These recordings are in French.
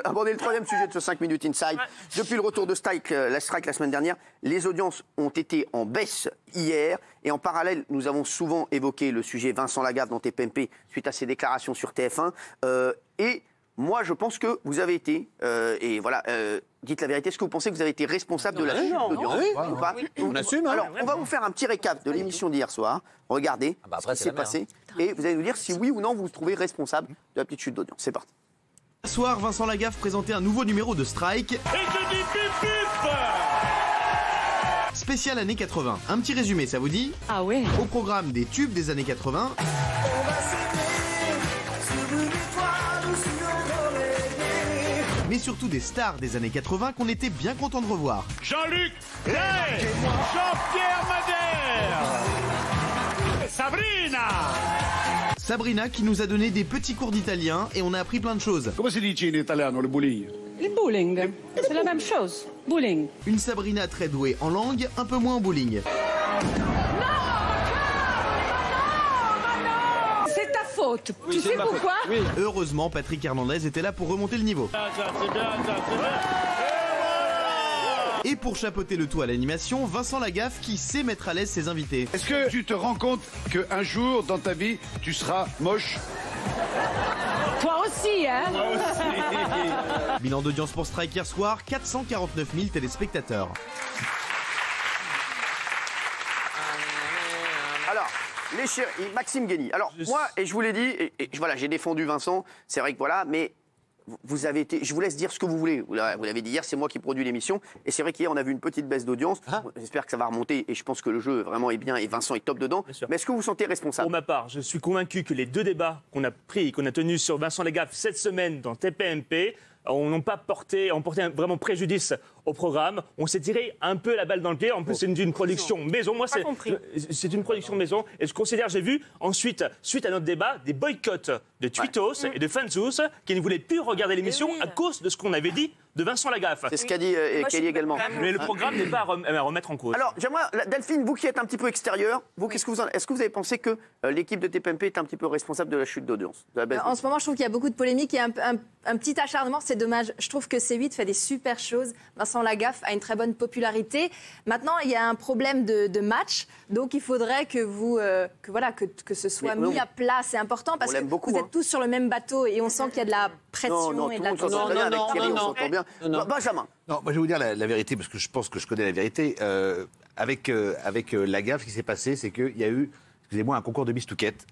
aborder le troisième sujet de ce 5 minutes inside. Depuis le retour de Strike, la semaine dernière, les audiences ont été en baisse hier. Et en parallèle, nous avons souvent évoqué le sujet Vincent Lagaffe dans TPMP suite à ses déclarations sur TF1. Et moi, je pense que vous avez été, et voilà, dites la vérité, est-ce que vous pensez que vous avez été responsable de la chute d'audience ou pas? On assume. Alors, on va vous faire un petit récap de l'émission d'hier soir. Regardez ce qui s'est passé. Et vous allez nous dire si oui ou non vous vous trouvez responsable de la petite chute d'audience. C'est parti. Ce soir, Vincent Lagaffe présentait un nouveau numéro de Strike. Et je dis pip pip. Spécial années 80. Un petit résumé, ça vous dit? Ah ouais. Au programme des tubes des années 80. Mais surtout des stars des années 80 qu'on était bien content de revoir. Jean-Luc Lay, Jean-Pierre Madère, Sabrina. Sabrina qui nous a donné des petits cours d'italien et on a appris plein de choses. Come si dice in italiano le bullighe? Le bowling, c'est la même chose. Bowling. Une Sabrina très douée en langue, un peu moins en bowling. C'est ta faute. Tu sais pourquoi? Heureusement, Patrick Hernandez était là pour remonter le niveau. C'est bien. Et pour chapeauter le tout à l'animation, Vincent Lagaffe qui sait mettre à l'aise ses invités. Est-ce que tu te rends compte qu'un jour dans ta vie, tu seras moche? Toi aussi, hein? Bilan d'audience pour Strike hier soir, 449 000 téléspectateurs. Alors, les chéris, Maxime Guény. Alors, moi, et je vous l'ai dit, voilà, j'ai défendu Vincent, c'est vrai que voilà, mais vous avez été, je vous laisse dire ce que vous voulez. Vous l'avez dit hier, c'est moi qui produis l'émission. Et c'est vrai qu'hier, on a vu une petite baisse d'audience. J'espère que ça va remonter. Et je pense que le jeu vraiment est bien et Vincent est top dedans. Mais est-ce que vous vous sentez responsable? Pour ma part, je suis convaincu que les deux débats qu'on a pris, qu'on a tenus sur Vincent Lagaffe cette semaine dans TPMP, ont porté vraiment préjudice au programme. On s'est tiré un peu la balle dans le pied. En plus, c'est une production maison. Moi, c'est une production maison. Et je considère, j'ai vu ensuite, suite à notre débat, des boycotts de Tweetos et de Fanzous qui ne voulaient plus regarder l'émission à cause de ce qu'on avait dit de Vincent Lagaffe. C'est ce qu'a dit Kelly également. Mais le programme n'est pas à remettre en cause. Alors, j'aimerais, Delphine, vous qui êtes un petit peu extérieure, est-ce que vous avez pensé que l'équipe de TPMP est un petit peu responsable de la chute d'audience? En ce moment, je trouve qu'il y a beaucoup de polémiques et un petit acharnement. C'est dommage. Je trouve que C8 fait des super choses. Vincent Lagaffe a une très bonne popularité. Maintenant, il y a un problème de match. Donc, il faudrait que que ce soit mis à plat. C'est important parce que vous êtes tous sur le même bateau et on sent qu'il y a de la pression et de la tension. Benjamin. Non, moi je vais vous dire la vérité parce que je pense que je connais la vérité. Avec Lagaffe, ce qui s'est passé, c'est qu'il y a eu, excusez-moi, un concours de bistouquettes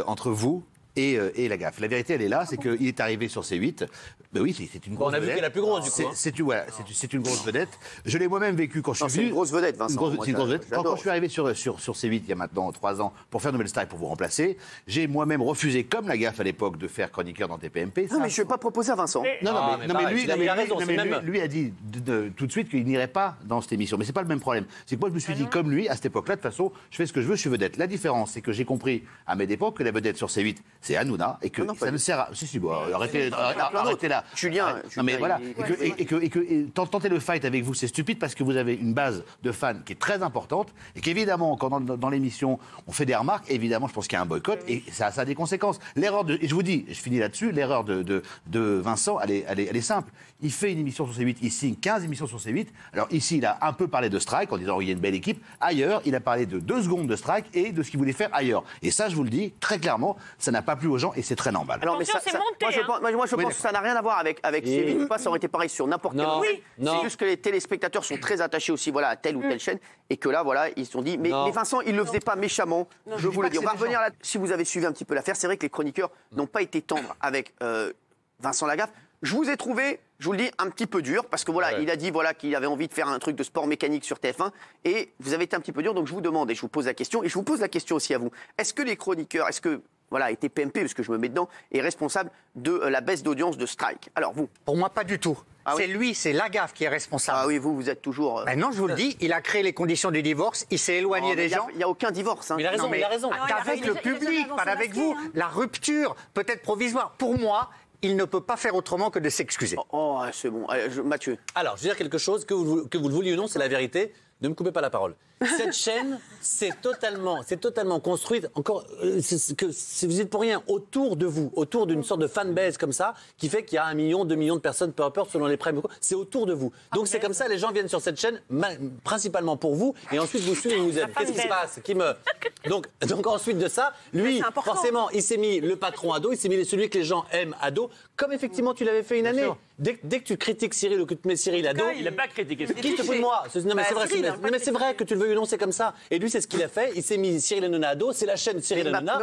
entre vous et Lagaffe. La vérité, elle est là, c'est qu'il est arrivé sur C8. Ben oui, c'est une grosse vedette. On a vu qu'elle est la plus grosse, du coup. C'est une grosse vedette. Je l'ai moi-même vécu quand je suis venu. C'est une grosse vedette, Vincent. C'est une grosse vedette. Quand je suis arrivé sur C8, il y a maintenant 3 ans, pour faire Nouvelle Star et pour vous remplacer, j'ai moi-même refusé, comme Lagaffe à l'époque, de faire chroniqueur dans TPMP. Non, mais je ne vais pas proposer à Vincent. Lui a dit tout de suite qu'il n'irait pas dans cette émission. Mais c'est pas le même problème. C'est que moi, je me suis dit, comme lui, à cette époque-là, de toute façon, je fais ce que je veux, je suis vedette. La différence, c'est que j'ai compris à mes époques que la vedette sur C8, c'est Hanouna, et que ça ne sert à... Si, arrêtez là. Julien, non mais voilà, et que tenter le fight avec vous, c'est stupide parce que vous avez une base de fans qui est très importante et qu'évidemment, quand dans l'émission, on fait des remarques, évidemment, je pense qu'il y a un boycott et ça a des conséquences. L'erreur et je vous dis, je finis là-dessus, l'erreur de Vincent, elle est simple. Il fait une émission sur C8, il signe 15 émissions sur C8. Alors ici, il a un peu parlé de Strike en disant il y a une belle équipe. Ailleurs, il a parlé de 2 secondes de Strike et de ce qu'il voulait faire ailleurs. Et ça, je vous le dis très clairement, ça n'a pas plu aux gens et c'est très normal. Alors, mais moi, je pense que ça n'a rien à voir avec C8 ou pas, ça aurait été pareil sur n'importe quel autre. C'est juste que les téléspectateurs sont très attachés aussi à telle ou telle chaîne et que là, voilà, ils se sont dit, mais Vincent, il ne le faisait pas méchamment, je vous le dis. On va revenir là. Si vous avez suivi un petit peu l'affaire, c'est vrai que les chroniqueurs n'ont pas été tendres avec Vincent Lagaffe. Je vous ai trouvé, je vous le dis, un petit peu dur, parce que il a dit qu'il avait envie de faire un truc de sport mécanique sur TF1, et vous avez été un petit peu dur, donc je vous demande, et je vous pose la question, et je vous pose la question aussi à vous. Est-ce que les chroniqueurs, et TPMP, parce que je me mets dedans, est responsable de la baisse d'audience de Strike? Alors vous? Pour moi, pas du tout. C'est Lagaffe qui est responsable. Ah oui, vous êtes toujours... non, je vous le dis, il a créé les conditions du divorce, il s'est éloigné des gens. Il n'y a aucun divorce. Mais il a raison, il a raison. Avec le public, pas avec vous. La rupture, peut-être provisoire. Pour moi, il ne peut pas faire autrement que de s'excuser. C'est bon. Mathieu. Alors, je veux dire quelque chose, que vous le vouliez ou non, c'est la vérité. ne me coupez pas la parole. Cette chaîne, c'est totalement construite, encore, si vous dites pour rien, autour de vous, autour d'une sorte de fanbase comme ça, qui fait qu'il y a 1 million, 2 millions de personnes, peu importe, selon les primes, c'est autour de vous. Donc c'est comme ça, les gens viennent sur cette chaîne, principalement pour vous, et ensuite vous suivez, vous aiment. Qu'est-ce qui se passe? Donc ensuite de ça, lui, forcément, il s'est mis le patron à dos, il s'est mis celui que les gens aiment à dos, comme effectivement tu l'avais fait une année. Dès que tu critiques Cyril ou que tu mets Cyril à dos... Il n'a pas critiqué. Qui te fout de moi? Non mais c'est vrai, mais c'est vrai que tu le veuilles ou non, c'est comme ça. Et lui, c'est ce qu'il a fait. Il s'est mis Cyril Hanouna à dos. C'est la chaîne Cyril Hanouna.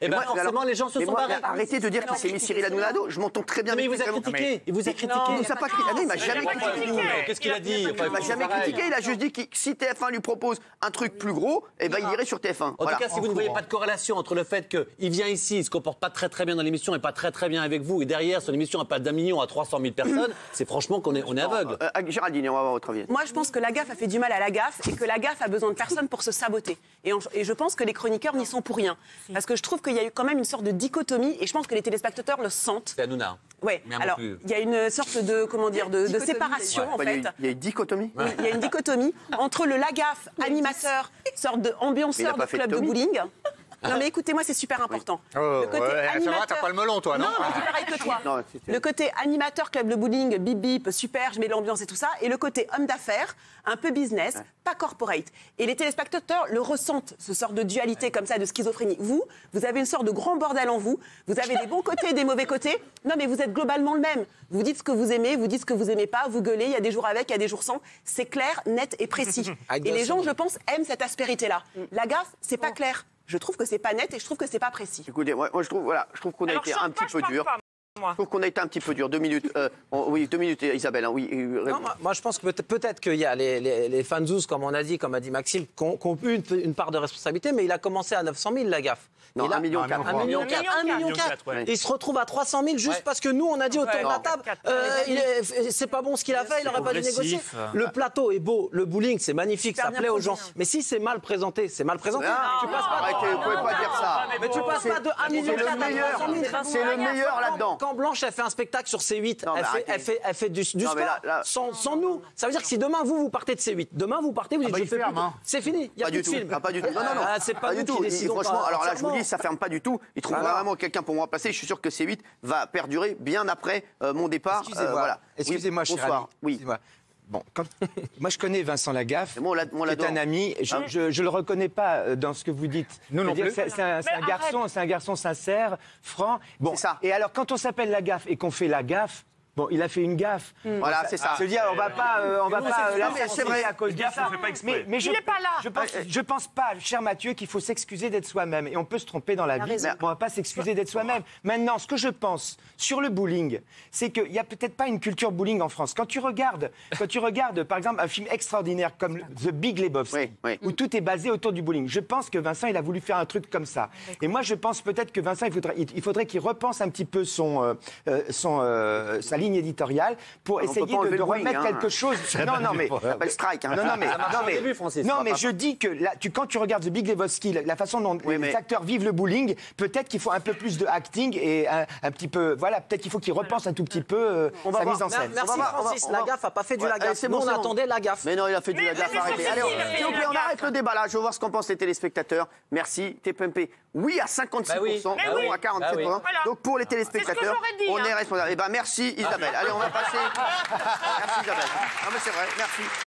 Et forcément, les gens se sont barrés. Arrêtez de dire qu'il s'est mis Cyril Hanouna à dos. Je m'entends très bien. Mais il vous a critiqué. Il vous a critiqué. Il nous a pas critiqué. Il m'a jamais critiqué. Qu'est-ce qu'il a dit? Il m'a jamais critiqué. Il a juste dit que si TF1 lui propose un truc plus gros, eh ben il irait sur TF1. En tout cas, si vous ne voyez pas de corrélation entre le fait qu'il vient ici, il se comporte pas très bien dans l'émission et pas très bien avec vous, et derrière son émission n'a pas d'1 million à 300 000 personnes, c'est franchement qu'on est aveugle. Géraldine, on va voir votre avis. Moi, je pense que la gaffe a fait du mal à la gaffe et que la gaffe a besoin de personne pour se saboter. Et je pense que les chroniqueurs n'y sont pour rien. Parce que je trouve qu'il y a eu quand même une sorte de dichotomie et je pense que les téléspectateurs le sentent. C'est Hanouna. Ouais. Alors, il y a une sorte de, comment dire, de séparation, en fait. Il y a une dichotomie. Oui, il y a une dichotomie entre le Lagaffe, animateur, sorte d'ambianceur de club de bowling. Non mais écoutez-moi, c'est super important. Le côté animateur... t'as pas le melon toi, non? Non, mais c'est pareil que toi. Non, le côté animateur, club de bowling, bip bip, super, je mets l'ambiance et tout ça. Et le côté homme d'affaires, un peu business, pas corporate. Et les téléspectateurs le ressentent, ce sort de dualité comme ça, de schizophrénie. Vous avez une sorte de grand bordel en vous. Vous avez des bons côtés et des mauvais côtés. Non mais vous êtes globalement le même. Vous dites ce que vous aimez, vous dites ce que vous aimez pas, vous gueulez, il y a des jours avec, il y a des jours sans. C'est clair, net et précis. Et les gens, je pense, aiment cette aspérité-là. La gaffe, c'est pas clair. Je trouve que c'est pas net et je trouve que c'est pas précis. Écoutez, moi je trouve qu'on a été un petit peu dur. Je trouve qu'on a été un petit peu dur. 2 minutes. Oui, 2 minutes, Isabelle. Hein, oui. Non, moi, je pense que peut-être qu'il y a les fanzous, comme on a dit, comme a dit Maxime, qui ont eu une part de responsabilité, mais il a commencé à 900 000, la gaffe. Non, 1,4 million. 1,4 million. Et il se retrouve à 300 000 juste parce que nous, on a dit autour de la table, c'est pas bon ce qu'il a fait, il n'aurait pas dû négocier. Le plateau est beau, le bowling, c'est magnifique, ça plaît aux gens. Mais si c'est mal présenté, c'est mal présenté. Tu passes pas. Vous pouvez pas dire ça. Mais tu passes pas de 1,4 million à 300 000. C'est le meilleur là-dedans. Quand Blanche, elle fait un spectacle sur C8, elle fait du sport sans nous. Ça veut dire que si demain, vous partez de C8, demain, vous partez, vous dites, je fais plus. C'est fini, il n'y a plus de film. Pas du tout. Non. C'est pas nous qui décidons. Franchement, alors là, je vous dis, ça ferme pas du tout. Il trouve vraiment quelqu'un pour me remplacer. Je suis sûr que C8 va perdurer bien après mon départ. Excusez-moi, cher ami. Bon, moi je connais Vincent Lagaffe, qui est un ami. Je le reconnais pas dans ce que vous dites. C'est un garçon sincère, franc. Bon, et alors quand on s'appelle Lagaffe et qu'on fait la gaffe. Bon, il a fait une gaffe. Voilà, c'est ça. Je veux dire, on va pas c'est vrai, à cause de ça. Mais je, il n'est pas là. Je pense pas, cher Mathieu, qu'il faut s'excuser d'être soi-même. Et on peut se tromper dans la vie, mais on va pas s'excuser d'être soi-même. Maintenant, ce que je pense sur le bowling, c'est qu'il y a peut-être pas une culture bowling en France. Quand tu regardes, par exemple, un film extraordinaire comme The Big Lebowski, où tout est basé autour du bowling, je pense que Vincent, il a voulu faire un truc comme ça. Et moi, je pense peut-être que Vincent, il faudrait qu'il repense un petit peu sa ligne éditoriale pour essayer de remettre quelque chose. Non, mais ça s'appelle strike. Non, mais je dis que là, quand tu regardes The Big Lebowski, la façon dont les acteurs vivent le bowling, peut-être qu'il faut un peu plus de acting et un petit peu. Voilà, peut-être qu'il faut qu'il repense un tout petit peu sa mise en scène. Merci Francis. Lagaffe n'a pas fait du Lagaffe. Nous, on attendait Lagaffe. Mais non, il a fait du Lagaffe. Arrêtez. Allez, s'il vous plaît, on arrête le débat là. Je veux voir ce qu'en pensent les téléspectateurs. Merci. TPMP. Oui à 56%, non à 47%. Donc pour les téléspectateurs, on est responsable. Eh ben merci Isabelle. Allez, on va passer. Merci Isabelle. Non mais c'est vrai, merci.